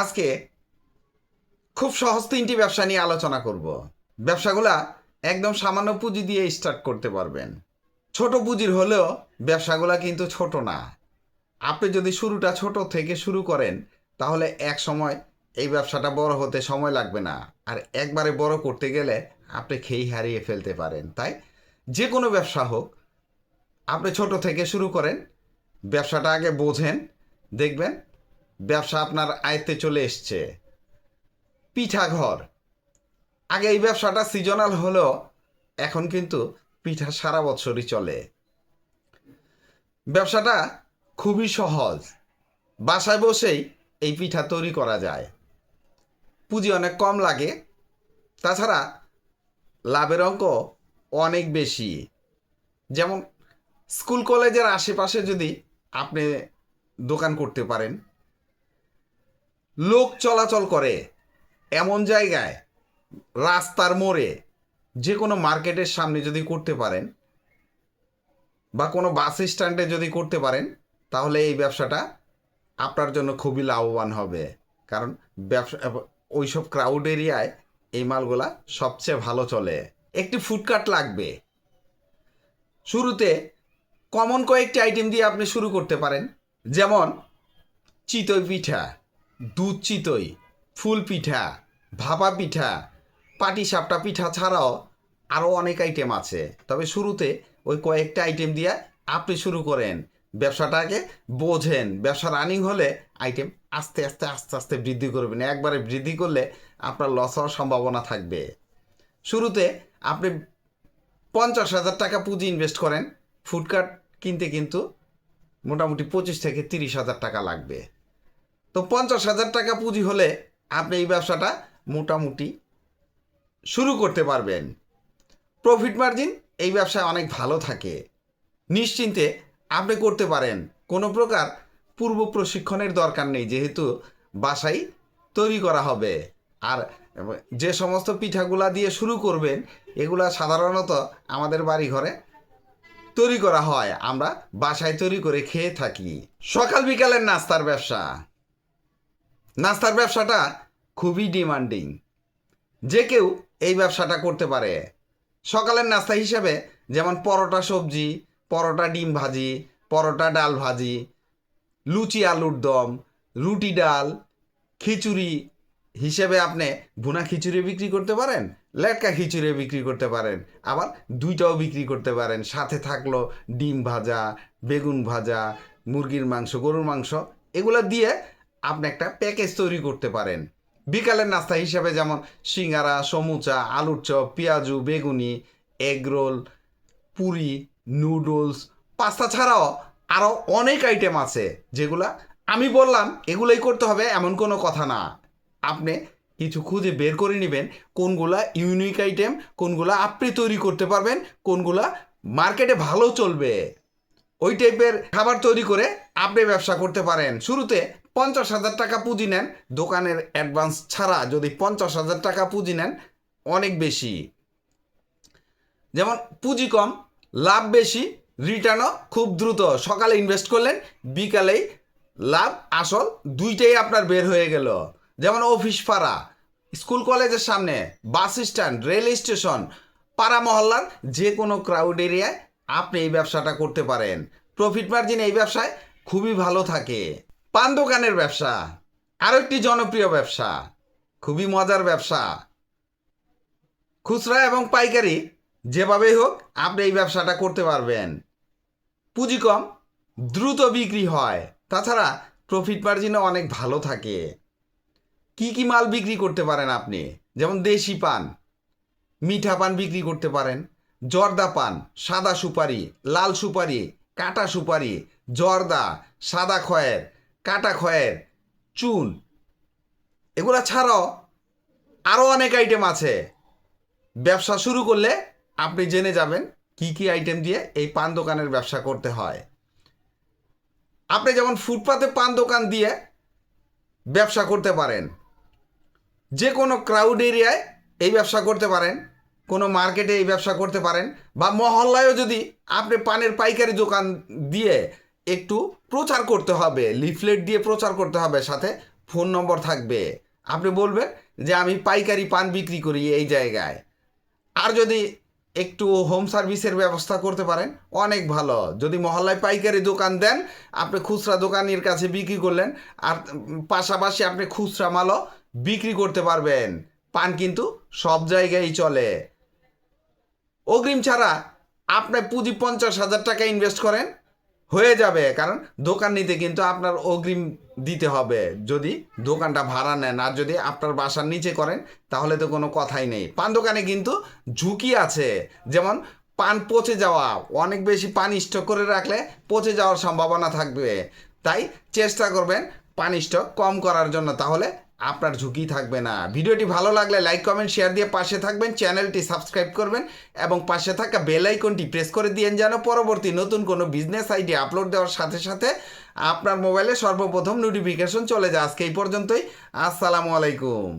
আজকে খুব সহজ 3টি ব্যবসা নিয়ে আলোচনা করব। ব্যবসাগুলা একদম সামান্য পুঁজি দিয়ে স্টার্ট করতে পারবেন। ছোট পুঁজির হলেও ব্যবসাগুলা কিন্তু ছোট না। আপনি যদি শুরুটা ছোট থেকে শুরু করেন তাহলে এক সময় এই ব্যবসাটা বড় হতে সময় লাগবে না, আর একবারে বড় করতে গেলে আপনি খেই হারিয়ে ফেলতে পারেন। তাই যে কোনো ব্যবসা হোক, আপনি ছোট থেকে শুরু করেন, ব্যবসাটা আগে বোঝেন, দেখবেন ব্যবসা আপনার আয়ত্তে চলে এসছে। পিঠাঘর, আগে এই ব্যবসাটা সিজনাল হলেও এখন কিন্তু পিঠা সারা বছরই চলে। ব্যবসাটা খুবই সহজ, বাসায় বসেই এই পিঠা তৈরি করা যায়। পুঁজি অনেক কম লাগে, তাছাড়া লাভের অঙ্ক অনেক বেশি। যেমন স্কুল কলেজের আশেপাশে যদি আপনি দোকান করতে পারেন, লোক চলাচল করে এমন জায়গায়, রাস্তার মোড়ে, যে কোনো মার্কেটের সামনে যদি করতে পারেন বা কোনো বাস স্ট্যান্ডে যদি করতে পারেন, তাহলে এই ব্যবসাটা আপনার জন্য খুবই লাভবান হবে। কারণ ব্যবসা ওইসব ক্রাউড এরিয়ায় এই মালগুলা সবচেয়ে ভালো চলে। একটি ফুডকার্ট লাগবে। শুরুতে কমন কয়েকটি আইটেম দিয়ে আপনি শুরু করতে পারেন, যেমন চিতই পিঠা, দুধ চিতই, ফুল পিঠা, ভাপা পিঠা, পাটিসাপটা পিঠা ছাড়াও আরও অনেক আইটেম আছে। তবে শুরুতে ওই কয়েকটা আইটেম দিয়ে আপনি শুরু করেন, ব্যবসাটাকে বোঝেন। ব্যবসা রানিং হলে আইটেম আস্তে আস্তে আস্তে আস্তে বৃদ্ধি করবেন। একবারে বৃদ্ধি করলে আপনার লস হওয়ার সম্ভাবনা থাকবে। শুরুতে আপনি 50,000 টাকা পুঁজি ইনভেস্ট করেন, ফুডকার্ট কিনতে কিন্তু মোটামুটি 25 থেকে 30,000 টাকা লাগবে। তো 50,000 টাকা পুঁজি হলে আপনি এই ব্যবসাটা মোটামুটি শুরু করতে পারবেন। প্রফিট মার্জিন এই ব্যবসায় অনেক ভালো থাকে, নিশ্চিন্তে আপনি করতে পারেন। কোনো প্রকার পূর্ব প্রশিক্ষণের দরকার নেই, যেহেতু বাসায় তৈরি করা হবে। আর যে সমস্ত পিঠাগুলা দিয়ে শুরু করবেন, এগুলা সাধারণত আমাদের বাড়ি ঘরে তৈরি করা হয়, আমরা বাসায় তৈরি করে খেয়ে থাকি। সকাল বিকালের নাস্তার ব্যবসা, নাস্তার ব্যবসাটা খুবই ডিমান্ডিং। যে কেউ এই ব্যবসাটা করতে পারে। সকালের নাস্তা হিসেবে যেমন পরোটা সবজি, পরোটা ডিম ভাজি, পরোটা ডাল ভাজি, লুচি আলুর দম, রুটি ডাল, খিচুড়ি হিসেবে আপনি ভুনা খিচুড়ি বিক্রি করতে পারেন, লেটকা খিচুড়ি বিক্রি করতে পারেন, আবার দুইটাও বিক্রি করতে পারেন। সাথে থাকলো ডিম ভাজা, বেগুন ভাজা, মুরগির মাংস, গরুর মাংস, এগুলো দিয়ে আপনি একটা প্যাকেজ তৈরি করতে পারেন। বিকালের নাস্তা হিসাবে যেমন সিঙ্গারা, সমুচা, আলুর চপ, পেঁয়াজু, বেগুনি, এগরোল, পুরি, নুডলস, পাস্তা ছাড়াও আরও অনেক আইটেম আছে, যেগুলা আমি বললাম এগুলোই করতে হবে এমন কোনো কথা না। আপনি কিছু খুঁজে বের করে নেবেন কোনগুলা ইউনিক আইটেম, কোনগুলা আপনি তৈরি করতে পারবেন, কোনগুলা মার্কেটে ভালো চলবে। ওই টাইপের খাবার তৈরি করে আপনি ব্যবসা করতে পারেন। শুরুতে 50,000 টাকা পুঁজি নেন, দোকানের অ্যাডভান্স ছাড়া যদি 50,000 টাকা পুঁজি নেন, অনেক বেশি। যেমন পুঁজি কম, লাভ বেশি, রিটার্নও খুব দ্রুত। সকালে ইনভেস্ট করলেন, বিকালেই লাভ আসল দুইটাই আপনার বের হয়ে গেল। যেমন অফিস পাড়া, স্কুল কলেজের সামনে, বাস স্ট্যান্ড, রেল স্টেশন, পাড়া মহল্লার যে কোনো ক্রাউড এরিয়ায় আপনি এই ব্যবসাটা করতে পারেন। প্রফিট মার্জিন এই ব্যবসায় খুবই ভালো থাকে। পান দোকানের ব্যবসা আরও একটি জনপ্রিয় ব্যবসা, খুবই মজার ব্যবসা। খুচরা এবং পাইকারি যেভাবেই হোক আপনি এই ব্যবসাটা করতে পারবেন। পুঁজি কম, দ্রুত বিক্রি হয়, তাছাড়া প্রফিট মার্জিনও অনেক ভালো থাকে। কি কি মাল বিক্রি করতে পারেন আপনি? যেমন দেশি পান, মিঠা পান বিক্রি করতে পারেন, জর্দা পান, সাদা সুপারি, লাল সুপারি, কাটা সুপারি, জর্দা, সাদা খয়ের, কাটা খয়ের, চুন, এগুলা ছাড়াও আরও অনেক আইটেম আছে। ব্যবসা শুরু করলে আপনি জেনে যাবেন কি কি আইটেম দিয়ে এই পান দোকানের ব্যবসা করতে হয়। আপনি যেমন ফুটপাতে পান দোকান দিয়ে ব্যবসা করতে পারেন, যে কোনো ক্রাউড এরিয়ায় এই ব্যবসা করতে পারেন, কোনো মার্কেটে এই ব্যবসা করতে পারেন, বা মহল্লায়ও যদি আপনি পানের পাইকারি দোকান দিয়ে একটু প্রচার করতে হবে, লিফলেট দিয়ে প্রচার করতে হবে, সাথে ফোন নম্বর থাকবে। আপনি বলবেন যে আমি পাইকারি পান বিক্রি করি এই জায়গায়। আর যদি একটু হোম সার্ভিসের ব্যবস্থা করতে পারেন অনেক ভালো। যদি মহল্লায় পাইকারি দোকান দেন, আপনি খুচরা দোকানির কাছে বিক্রি করলেন, আর পাশাপাশি আপনি খুচরা মালও বিক্রি করতে পারবেন। পান কিন্তু সব জায়গায় চলে। অগ্রিম ছাড়া আপনি পুঁজি 50,000 টাকা ইনভেস্ট করেন, হয়ে যাবে। কারণ দোকান নিতে কিন্তু আপনার অগ্রিম দিতে হবে যদি দোকানটা ভাড়া নেন। আর যদি আপনার বাসার নিচে করেন তাহলে তো কোনো কথাই নেই। পান দোকানে কিন্তু ঝুঁকি আছে, যেমন পান পচে যাওয়া, অনেক বেশি পান স্টক করে রাখলে পচে যাওয়ার সম্ভাবনা থাকবে। তাই চেষ্টা করবেন পান স্টক কম করার জন্য, তাহলে আপনার ঝুঁকি থাকবে না। ভিডিওটি ভালো লাগলে লাইক কমেন্ট শেয়ার দিয়ে পাশে থাকবেন, চ্যানেলটি সাবস্ক্রাইব করবেন এবং পাশে থাকা বেল আইকনটি প্রেস করে দিয়েন যেন পরবর্তী নতুন কোনো বিজনেস আইডিয়া আপলোড দেওয়ার সাথে সাথে আপনার মোবাইলে সর্বপ্রথম নোটিফিকেশন চলে যায়। আজকে এই পর্যন্তই। আসসালামু আলাইকুম।